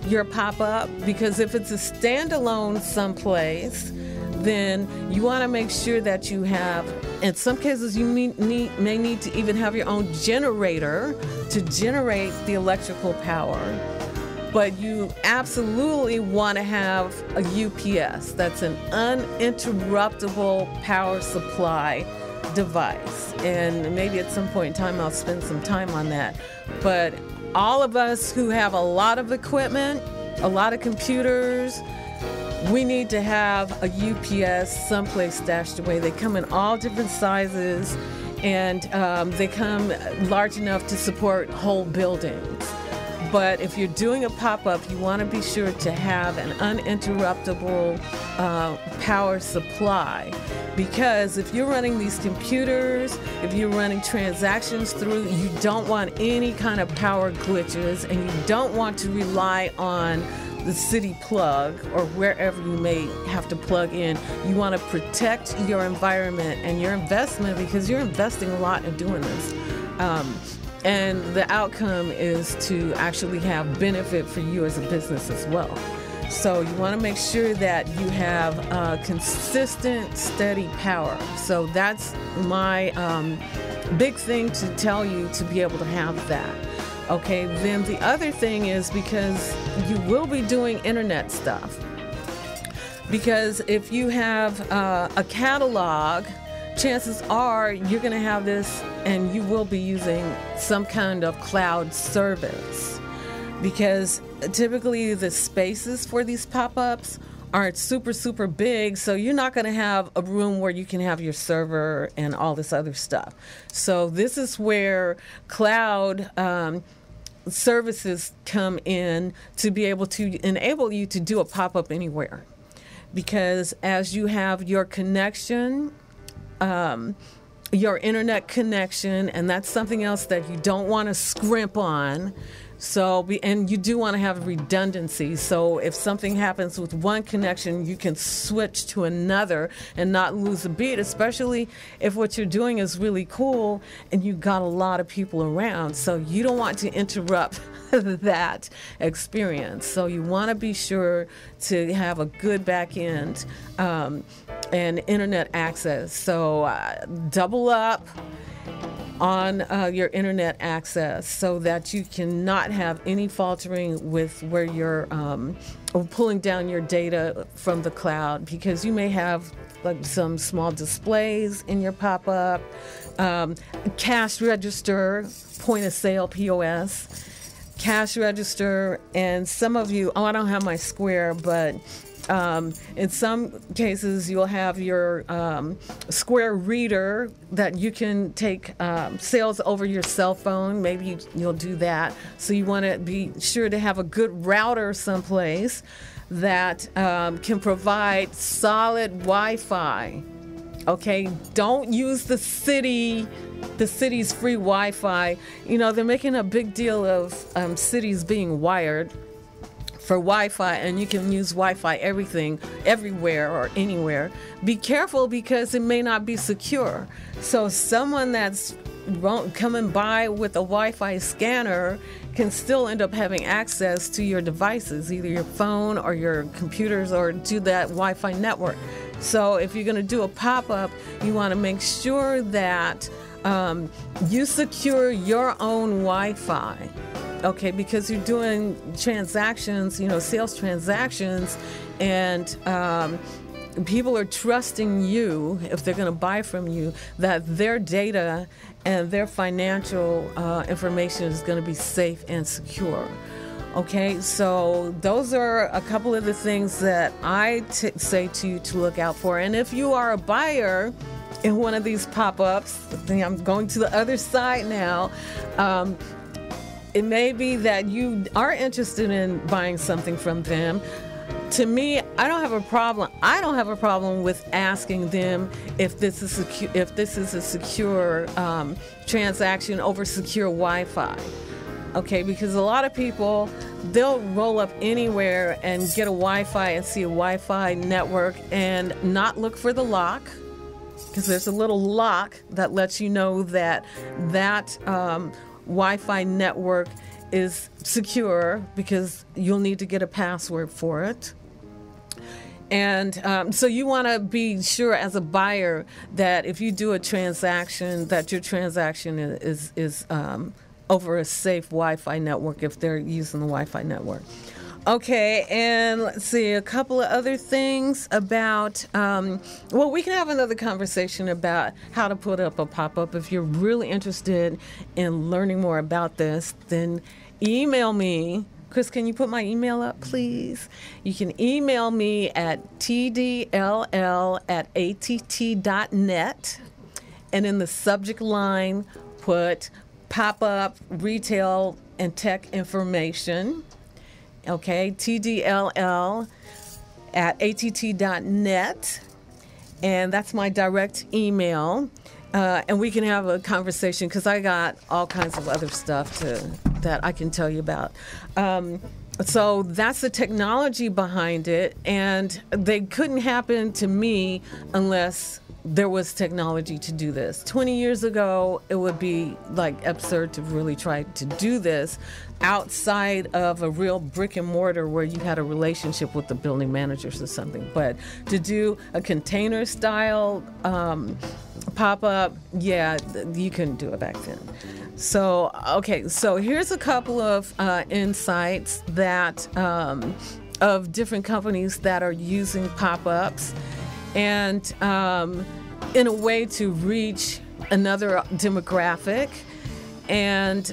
Speaker 2: your pop-up, because if it's a standalone someplace, then you want to make sure that you have, in some cases, you may need to even have your own generator to generate the electrical power. But you absolutely want to have a UPS. That's an uninterruptible power supply device. And maybe at some point in time, I'll spend some time on that. But all of us who have a lot of equipment, a lot of computers, we need to have a UPS someplace stashed away. They come in all different sizes, and they come large enough to support whole buildings. But if you're doing a pop-up, you want to be sure to have an uninterruptible power supply. Because if you're running these computers, if you're running transactions through, you don't want any kind of power glitches, and you don't want to rely on the city plug or wherever you may have to plug in. You want to protect your environment and your investment, because you're investing a lot in doing this. And the outcome is to actually have benefit for you as a business as well. So you want to make sure that you have consistent, steady power. So that's my big thing to tell you, to be able to have that. Okay, then the other thing is, because you will be doing internet stuff. Because if you have a catalog, chances are you're going to have this, and you will be using some kind of cloud service. Because typically the spaces for these pop-ups aren't super big, so you're not going to have a room where you can have your server and all this other stuff. So this is where cloud services come in to be able to enable you to do a pop-up anywhere. Because as you have your connection, your internet connection, and that's something else that you don't want to scrimp on. So, and you do want to have redundancy. So if something happens with one connection, you can switch to another and not lose a beat, especially if what you're doing is really cool and you've got a lot of people around. So you don't want to interrupt that experience. So you want to be sure to have a good back end and internet access. So double up on your internet access so that you cannot have any faltering with where you're pulling down your data from the cloud, because you may have like some small displays in your pop-up, cash register, point of sale, POS, cash register, and some of you, I don't have my Square, but in some cases, you'll have your Square reader that you can take sales over your cell phone. Maybe you'll do that. So you want to be sure to have a good router someplace that can provide solid Wi-Fi. Okay, don't use the city's free Wi-Fi. You know, they're making a big deal of cities being wired for Wi-Fi, and you can use Wi-Fi everywhere or anywhere. Be careful, because it may not be secure. So someone that's coming by with a Wi-Fi scanner can still end up having access to your devices, either your phone or your computers, or to that Wi-Fi network. So if you're going to do a pop-up, you want to make sure that you secure your own Wi-Fi. Okay, because you're doing transactions, sales transactions, and people are trusting you, if they're going to buy from you, that their data and their financial information is going to be safe and secure. Okay, so those are a couple of the things that I say to you to look out for. And if you are a buyer in one of these pop-ups, I'm going to the other side now, it may be that you are interested in buying something from them. To me, I don't have a problem. I don't have a problem with asking them if this is a secure transaction over secure Wi-Fi. Okay, because a lot of people, they'll roll up anywhere and get a Wi-Fi and see a Wi-Fi network and not look for the lock, because there's a little lock that lets you know that Wi-Fi network is secure, because you'll need to get a password for it. And so you want to be sure as a buyer that if you do a transaction, that your transaction is over a safe Wi-Fi network if they're using the Wi-Fi network. Okay, and let's see, a couple of other things about, well, we can have another conversation about how to put up a pop-up. If you're really interested in learning more about this, then email me. Chris, can you put my email up, please? You can email me at tdll@att.net, and in the subject line, put pop-up retail and tech information. Okay, tdll@att.net, and that's my direct email. And we can have a conversation, because I got all kinds of other stuff that I can tell you about. So that's the technology behind it, and they couldn't happen to me unless there was technology to do this. 20 years ago, it would be like absurd to really try to do this outside of a real brick and mortar where you had a relationship with the building managers or something. But to do a container style pop-up, yeah, you couldn't do it back then. So, okay, so here's a couple of insights that of different companies that are using pop-ups, and in a way to reach another demographic, and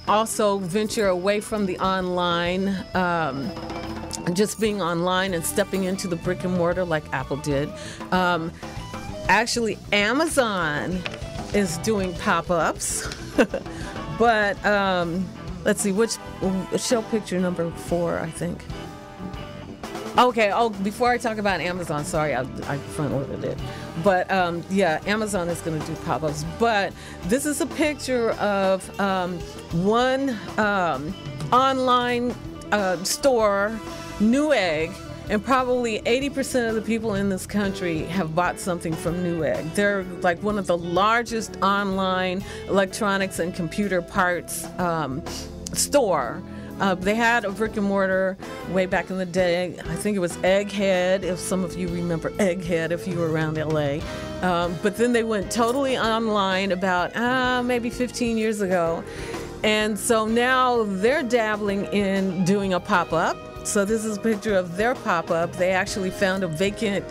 Speaker 2: also venture away from the online, just being online and stepping into the brick and mortar like Apple did. Actually, Amazon is doing pop-ups, but let's see, show picture number 4, I think. Okay, before I talk about Amazon, sorry, I front-loaded it. But yeah, Amazon is going to do pop-ups. But this is a picture of one online store, Newegg, and probably 80% of the people in this country have bought something from Newegg. They're like one of the largest online electronics and computer parts store. They had a brick and mortar way back in the day. I think it was Egghead, if some of you remember Egghead, if you were around LA. But then they went totally online about maybe 15 years ago. And so now they're dabbling in doing a pop-up. So this is a picture of their pop-up. They actually found a vacant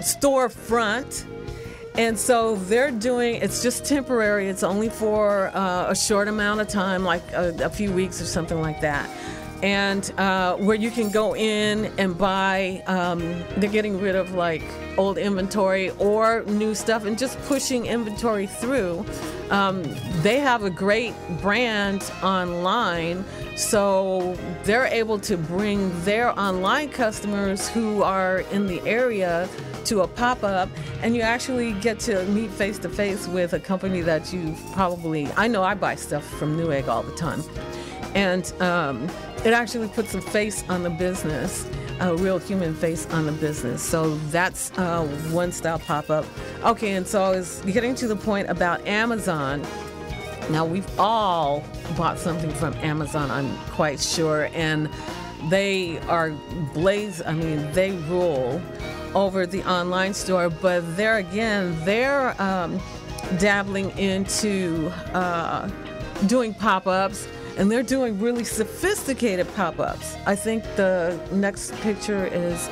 Speaker 2: storefront. And so they're doing, it's just temporary. It's only for a short amount of time, like a few weeks or something like that. And where you can go in and buy, they're getting rid of like old inventory or new stuff and just pushing inventory through. They have a great brand online, so they're able to bring their online customers who are in the area to a pop-up, and you actually get to meet face-to-face with a company that you've probably, I know I buy stuff from Newegg all the time, and it actually puts a face on the business, a real human face on the business. So that's one style pop-up. Okay, and so I was getting to the point about Amazon. Now, we've all bought something from Amazon, I'm quite sure, and they are they rule over the online store, but they're dabbling into doing pop-ups, and they're doing really sophisticated pop-ups. I think the next picture is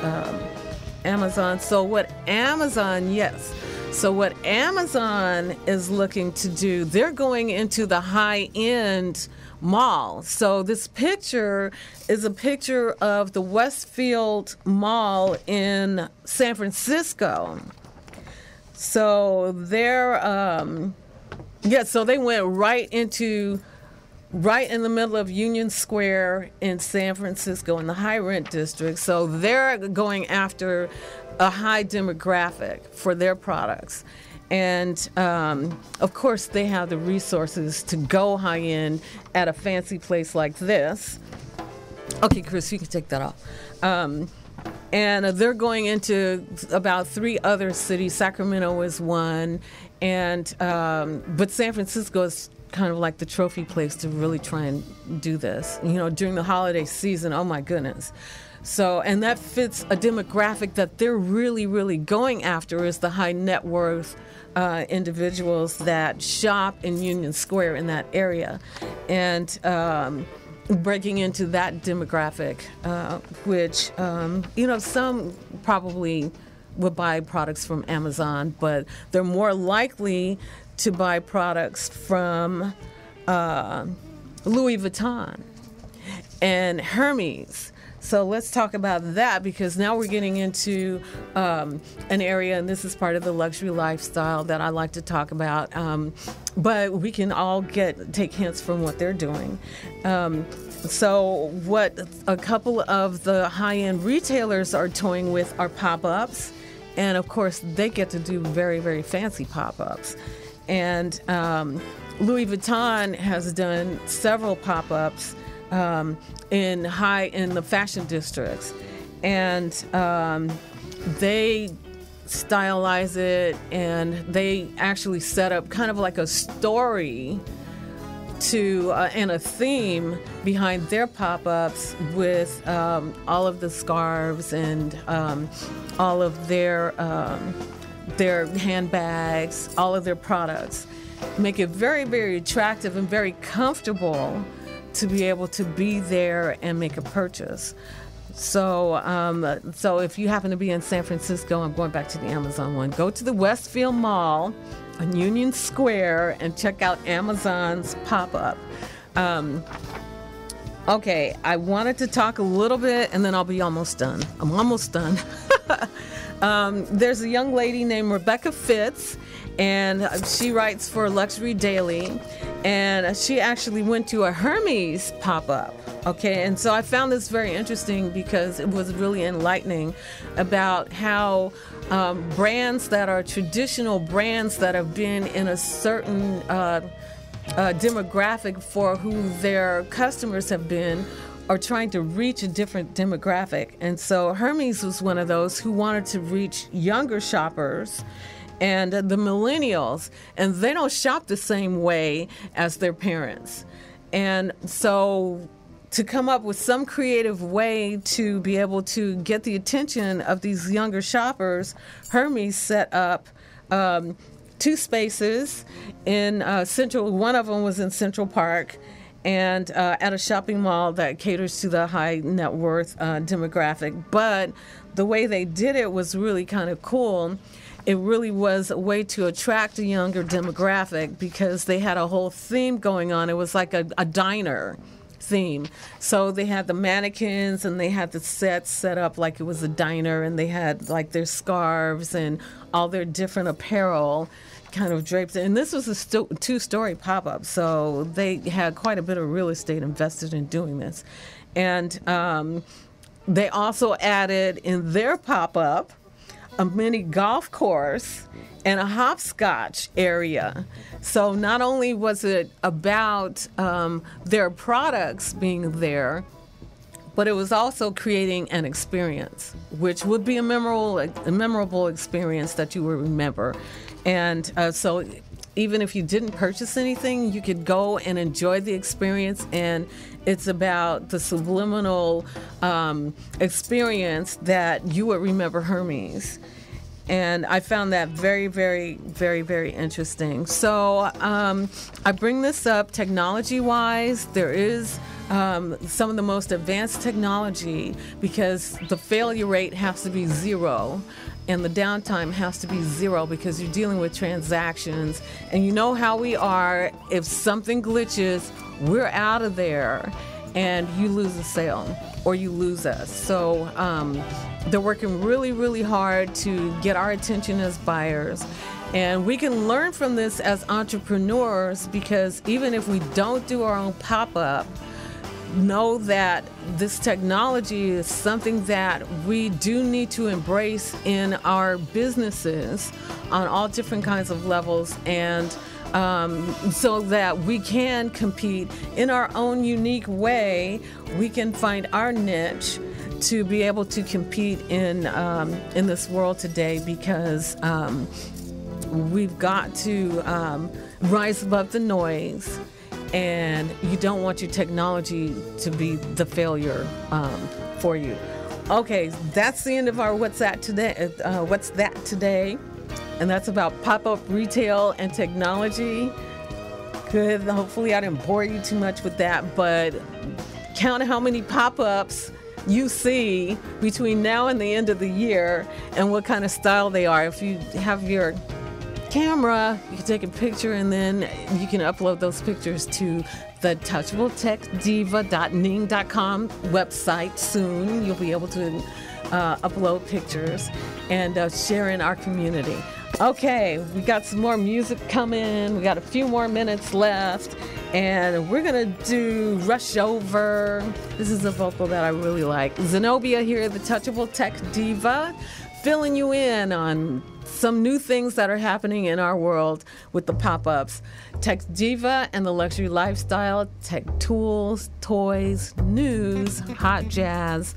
Speaker 2: Amazon. So what Amazon, yes. So what Amazon is looking to do, they're going into the high-end mall. So this picture is a picture of the Westfield Mall in San Francisco. So they're, so they went right in the middle of Union Square in San Francisco in the high rent district. So they're going after a high demographic for their products. And of course, they have the resources to go high end at a fancy place like this. Okay, Chris, you can take that off. And they're going into about 3 other cities. Sacramento is one, and but San Francisco is kind of like the trophy place to really try and do this. You know, during the holiday season, oh my goodness. So, and that fits a demographic that they're really, really going after is the high net worth individuals that shop in Union Square in that area. And breaking into that demographic, which, some probably would buy products from Amazon, but they're more likely to buy products from Louis Vuitton and Hermes. So let's talk about that, because now we're getting into an area, and this is part of the luxury lifestyle that I like to talk about. But we can all take hints from what they're doing. So what a couple of the high-end retailers are toying with are pop-ups. And of course, they get to do very, very fancy pop-ups. And Louis Vuitton has done several pop-ups in the fashion districts, and they stylize it, and they actually set up kind of like a story and a theme behind their pop-ups with all of the scarves and all of their handbags, all of their products. Make it very, very attractive and very comfortable to be able to be there and make a purchase. So so if you happen to be in San Francisco, I'm going back to the Amazon one, go to the Westfield Mall on Union Square and check out Amazon's pop-up. Okay, I wanted to talk a little bit and then I'll be almost done. I'm almost done. There's a young lady named Rebecca Fitz, and she writes for Luxury Daily, and she actually went to a Hermes pop-up. Okay, and so I found this very interesting because it was really enlightening about how brands that are traditional brands that have been in a certain demographic for who their customers have been are trying to reach a different demographic. And so Hermes was one of those who wanted to reach younger shoppers and the millennials, and they don't shop the same way as their parents. And so to come up with some creative way to be able to get the attention of these younger shoppers, Hermes set up 2 spaces in Central. One of them was in Central Park, and at a shopping mall that caters to the high net worth demographic. But the way they did it was really kind of cool. It really was a way to attract a younger demographic because they had a whole theme going on. It was like a diner theme. So they had the mannequins and they had the sets set up like it was a diner, and they had like their scarves and all their different apparel kind of draped. And this was a 2-story pop-up, so they had quite a bit of real estate invested in doing this. And they also added in their pop-up a mini golf course and a hopscotch area. So not only was it about their products being there, but it was also creating an experience, which would be a memorable experience that you would remember. And so even if you didn't purchase anything, you could go and enjoy the experience. And it's about the subliminal experience that you would remember Hermes. And I found that very, very, very, very interesting. So I bring this up technology-wise. There is some of the most advanced technology because the failure rate has to be 0. and the downtime has to be zero because you're dealing with transactions. And you know how we are. If something glitches, we're out of there, and you lose a sale or you lose us. So they're working really, really hard to get our attention as buyers. And we can learn from this as entrepreneurs, because even if we don't do our own pop-up, know that this technology is something that we do need to embrace in our businesses on all different kinds of levels, and so that we can compete in our own unique way. We can find our niche to be able to compete in this world today, because we've got to rise above the noise, and you don't want your technology to be the failure for you. Okay, that's the end of our What's That Today, and that's about pop-up retail and technology. Good. Hopefully I didn't bore you too much with that, but count how many pop-ups you see between now and the end of the year and what kind of style they are. If you have your camera, you can take a picture, and then you can upload those pictures to the touchabletechdiva.ning.com website soon. You'll be able to upload pictures and share in our community. Okay, we got some more music coming. We got a few more minutes left, and we're gonna do Rush Over. This is a vocal that I really like. Zenobia here, the Touchable Tech Diva, filling you in on some new things that are happening in our world with the pop-ups. Tech Diva and the luxury lifestyle, tech tools, toys, news, hot jazz,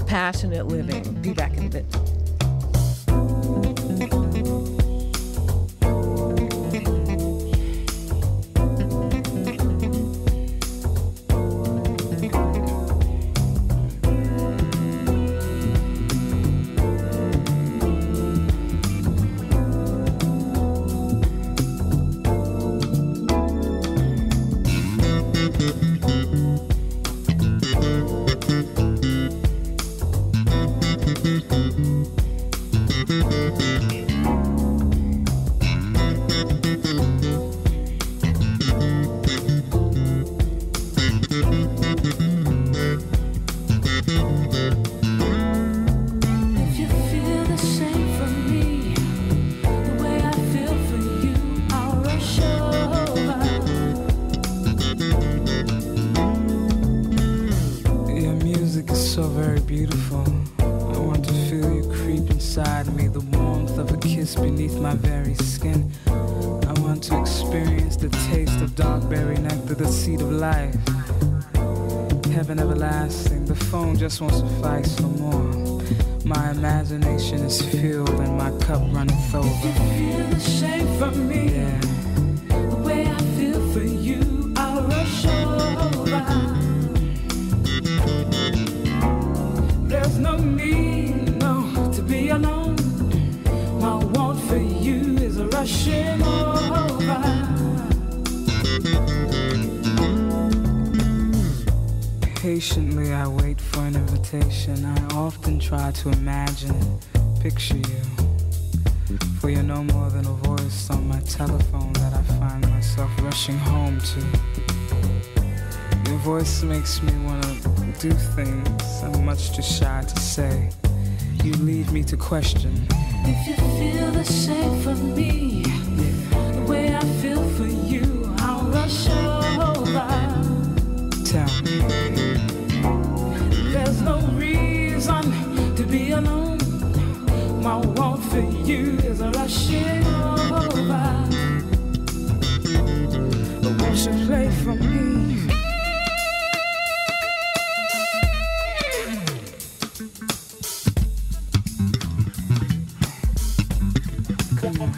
Speaker 2: passionate living. Be back in a bit.
Speaker 6: Just won't suffice no more. My imagination is filled and my cup runneth over. If you feel the shame from me, yeah, the way I feel for you, I'll rush over. There's no need, no, to be alone. My want for you is rushing over. Patiently I wait for an invitation. I often try to imagine, picture you. For you're no more than a voice on my telephone that I find myself rushing home to. Your voice makes me wanna do things I'm much too shy to say. You leave me to question. If you feel the same for me, yeah, the way I feel for you, I'll rush over. Tell me. There's no reason to be alone. My want for you is rushing over. But won't you play for me? Come on.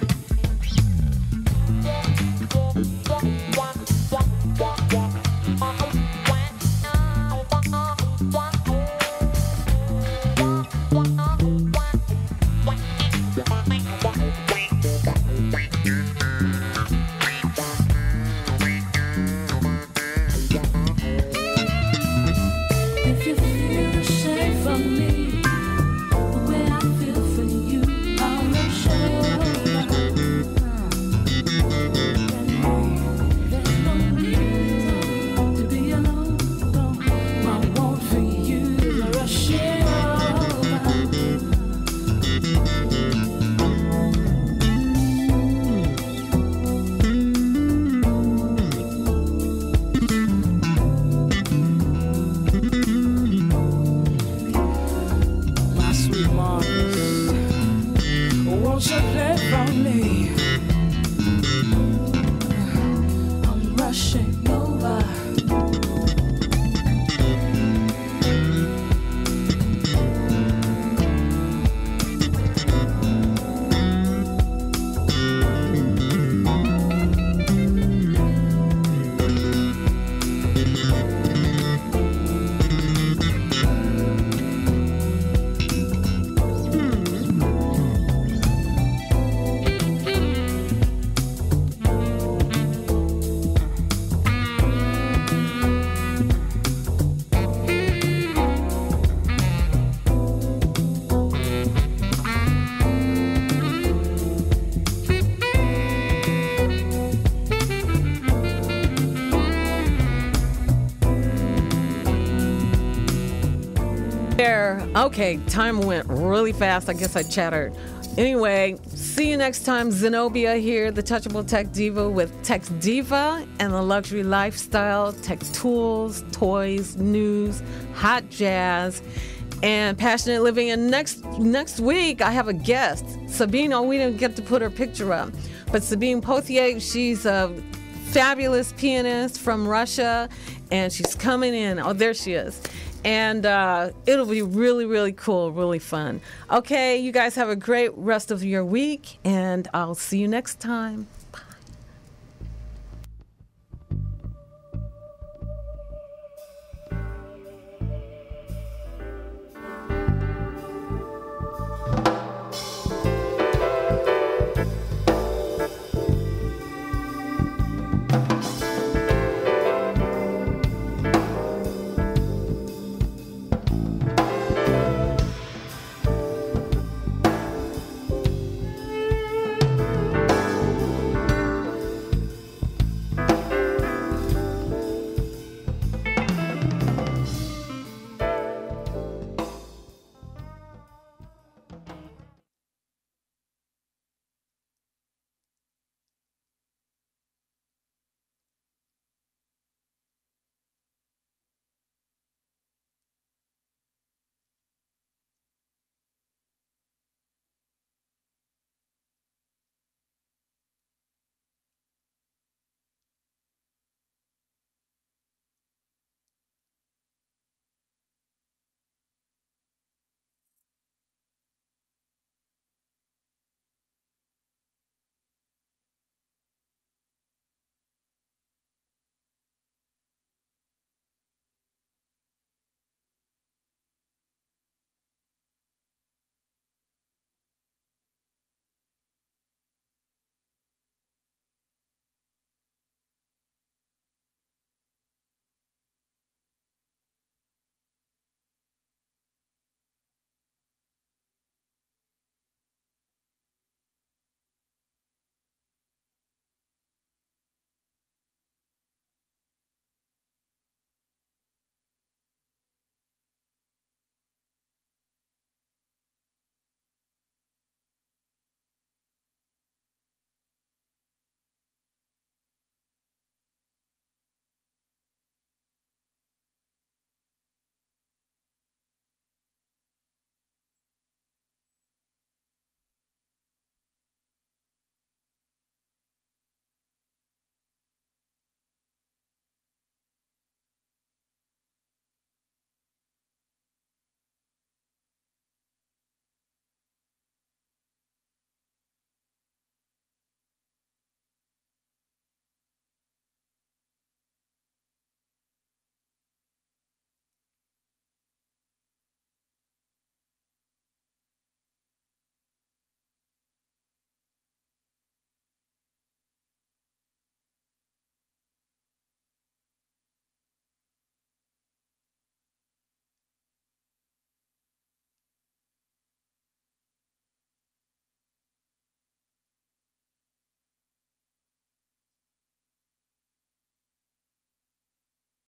Speaker 2: There. Okay, time went really fast. I guess I chattered. Anyway, see you next time. Zenobia here, the Touchable Tech Diva with Tech Diva and the Luxury Lifestyle, tech tools, toys, news, hot jazz, and passionate living. And next week, I have a guest, Sabine. Oh, we didn't get to put her picture up, but Sabine Pothier, she's a fabulous pianist from Russia, and she's coming in. Oh, there she is. And it'll be really, really cool, really fun. Okay, you guys have a great rest of your week, and I'll see you next time.